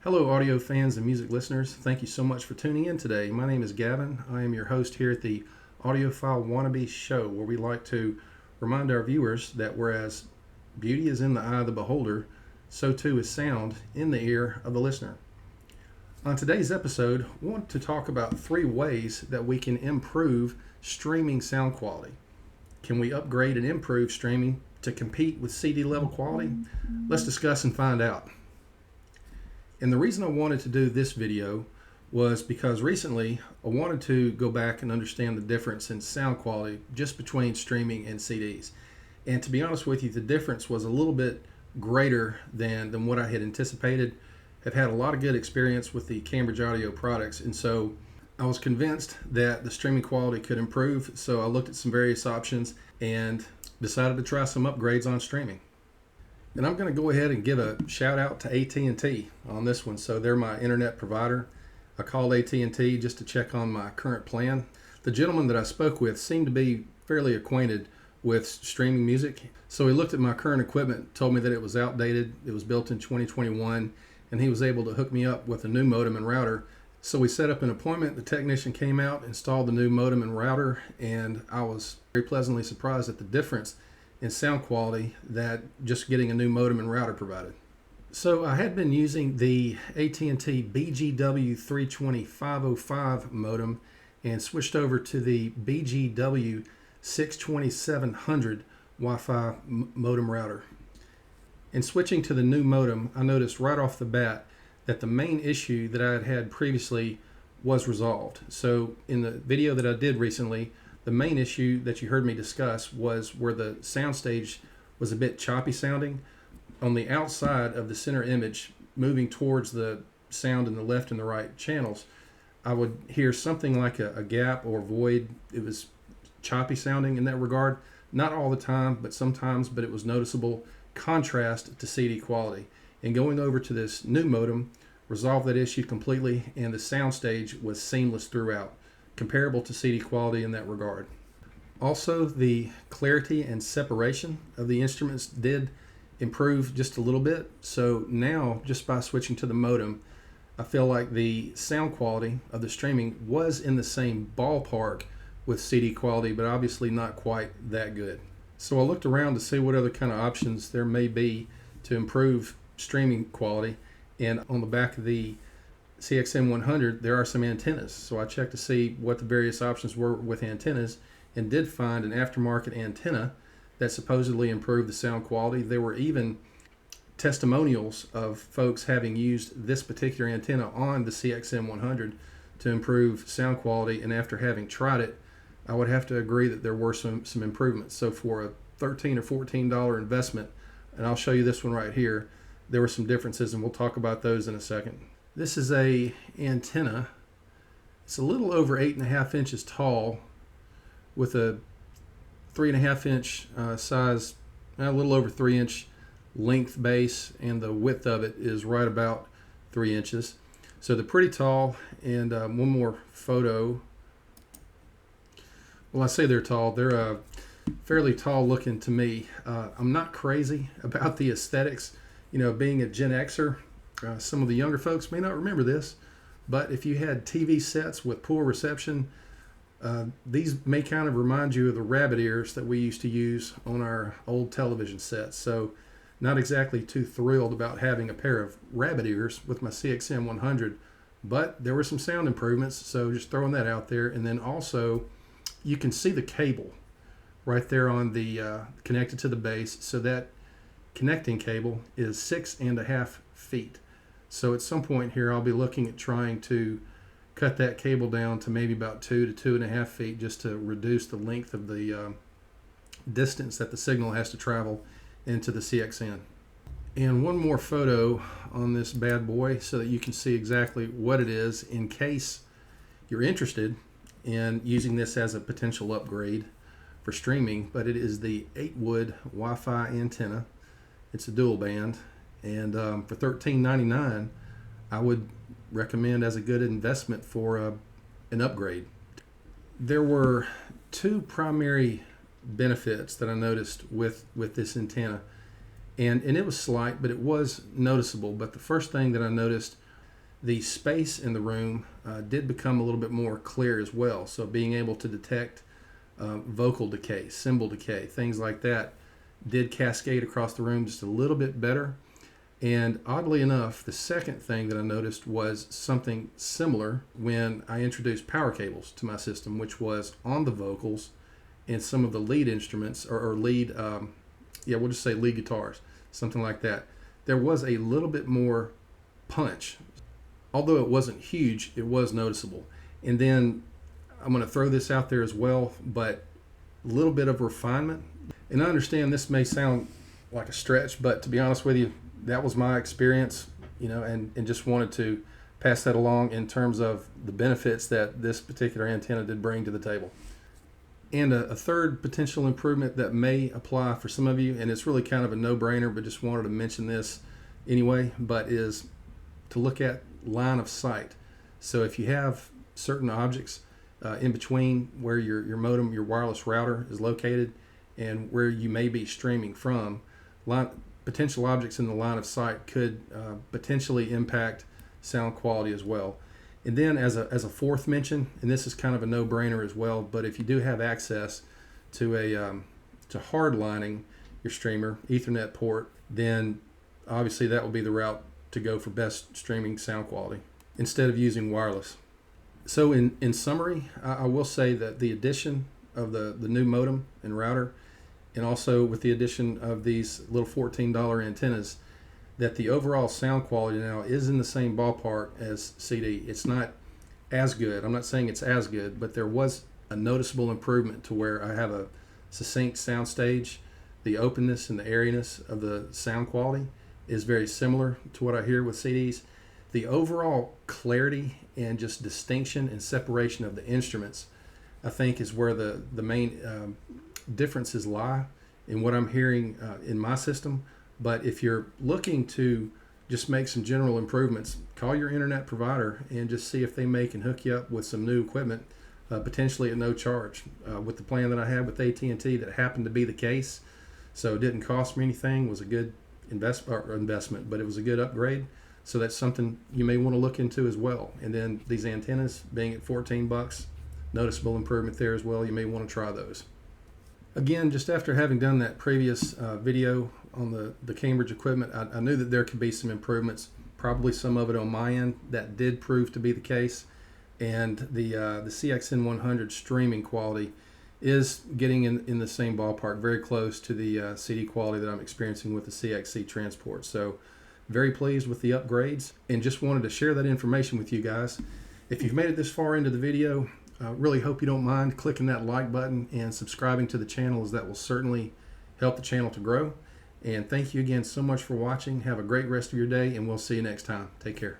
Hello, audio fans and music listeners. Thank you so much for tuning in today. My name is Gavin. I am your host here at the Audiophile Wannabe Show, where we like to remind our viewers that whereas beauty is in the eye of the beholder, so too is sound in the ear of the listener. On today's episode, I want to talk about 3 ways that we can improve streaming sound quality. Can we upgrade and improve streaming to compete with CD level quality? Let's discuss and find out. And the reason I wanted to do this video was because recently I wanted to go back and understand the difference in sound quality just between streaming and CDs. And to be honest with you, the difference was a little bit greater than what I had anticipated. I've had a lot of good experience with the Cambridge Audio products, and so I was convinced that the streaming quality could improve. So I looked at some various options and decided to try some upgrades on streaming. And I'm going to go ahead and give a shout out to AT&T on this one. So they're my internet provider. I called AT&T just to check on my current plan. The gentleman that I spoke with seemed to be fairly acquainted with streaming music. So he looked at my current equipment, told me that it was outdated. It was built in 2021, and he was able to hook me up with a new modem and router. So we set up an appointment. The technician came out, installed the new modem and router, and I was very pleasantly surprised at the difference in sound quality that just getting a new modem and router provided. So I had been using the AT&T BGW 320-505 modem and switched over to the BGW 62700 Wi-Fi modem router. In switching to the new modem, I noticed right off the bat that the main issue that I had had previously was resolved. So in the video that I did recently, the main issue that you heard me discuss was where the soundstage was a bit choppy sounding. On the outside of the center image, moving towards the sound in the left and the right channels, I would hear something like a gap or void. It was choppy sounding in that regard. Not all the time, but sometimes, but it was noticeable contrast to CD quality. And going over to this new modem resolved that issue completely, and the soundstage was seamless throughout, comparable to CD quality in that regard. Also, the clarity and separation of the instruments did improve just a little bit. So now, just by switching to the modem, I feel like the sound quality of the streaming was in the same ballpark with CD quality, but obviously not quite that good. So I looked around to see what other kind of options there may be to improve streaming quality, and on the back of the CXN100 there are some antennas. So I checked to see what the various options were with antennas and did find an aftermarket antenna that supposedly improved the sound quality. There were even testimonials of folks having used this particular antenna on the CXN100 to improve sound quality, and after having tried it, I would have to agree that there were some improvements. So for a $13 or $14 investment, and I'll show you this one right here, there were some differences, and we'll talk about those in a second. This is a antenna. It's a little over 8.5 inches tall with a 3.5 inch size, a little over 3 inch length base, and the width of it is right about 3 inches. So they're pretty tall. And one more photo. Well, I say they're tall. They're fairly tall looking to me. I'm not crazy about the aesthetics. You know, being a Gen Xer, some of the younger folks may not remember this, but if you had TV sets with poor reception, these may kind of remind you of the rabbit ears that we used to use on our old television sets. So not exactly too thrilled about having a pair of rabbit ears with my CXN100, but there were some sound improvements, so just throwing that out there. And then also, you can see the cable right there on the connected to the base. So that connecting cable is 6.5 feet. So at some point here, I'll be looking at trying to cut that cable down to maybe about 2 to 2.5 feet, just to reduce the length of the distance that the signal has to travel into the CXN. And one more photo on this bad boy so that you can see exactly what it is in case you're interested in using this as a potential upgrade for streaming. But it is the 8-wood Wi-Fi antenna. It's a dual band, and for $13.99, I would recommend as a good investment for an upgrade. There were 2 primary benefits that I noticed with this antenna, and it was slight, but it was noticeable. But the first thing that I noticed the space in the room did become a little bit more clear as well. So being able to detect vocal decay, cymbal decay, things like that did cascade across the room just a little bit better. And oddly enough, the second thing that I noticed was something similar when I introduced power cables to my system, which was on the vocals and some of the lead instruments, or lead, we'll just say lead guitars, something like that. There was a little bit more punch. Although it wasn't huge, it was noticeable. And then I'm going to throw this out there as well, but a little bit of refinement. And I understand this may sound like a stretch, but to be honest with you, that was my experience, and just wanted to pass that along in terms of the benefits that this particular antenna did bring to the table. And a third potential improvement that may apply for some of you, and it's really kind of a no-brainer, but just wanted to mention this anyway, but is to look at line of sight. So if you have certain objects in between where your modem, your wireless router is located, and where you may be streaming from, potential objects in the line of sight could potentially impact sound quality as well. And then as a fourth mention, and this is kind of a no-brainer as well, but if you do have access to to hardlining your streamer Ethernet port, then obviously that will be the route to go for best streaming sound quality instead of using wireless. So in summary, I will say that the addition of the new modem and router, and also with the addition of these little $14 antennas, that the overall sound quality now is in the same ballpark as CD. It's not as good. I'm not saying it's as good, but there was a noticeable improvement to where I have a succinct sound stage. The openness and the airiness of the sound quality is very similar to what I hear with CDs. The overall clarity and just distinction and separation of the instruments, I think, is where the main differences lie in what I'm hearing in my system. But if you're looking to just make some general improvements, call your internet provider and just see if they can hook you up with some new equipment, potentially at no charge. With the plan that I had with AT&T, that happened to be the case, so it didn't cost me anything. Was a good investment, but it was a good upgrade. So that's something you may want to look into as well. And then these antennas being at $14, noticeable improvement there as well. You may want to try those. Again, just after having done that previous video on the Cambridge equipment, I knew that there could be some improvements, probably some of it on my end. That did prove to be the case. And the CXN100 streaming quality is getting in the same ballpark, very close to the CD quality that I'm experiencing with the CXC transport. So very pleased with the upgrades, and just wanted to share that information with you guys. If you've made it this far into the video, really hope you don't mind clicking that like button and subscribing to the channel, as that will certainly help the channel to grow. And thank you again so much for watching. Have a great rest of your day, and we'll see you next time. Take care.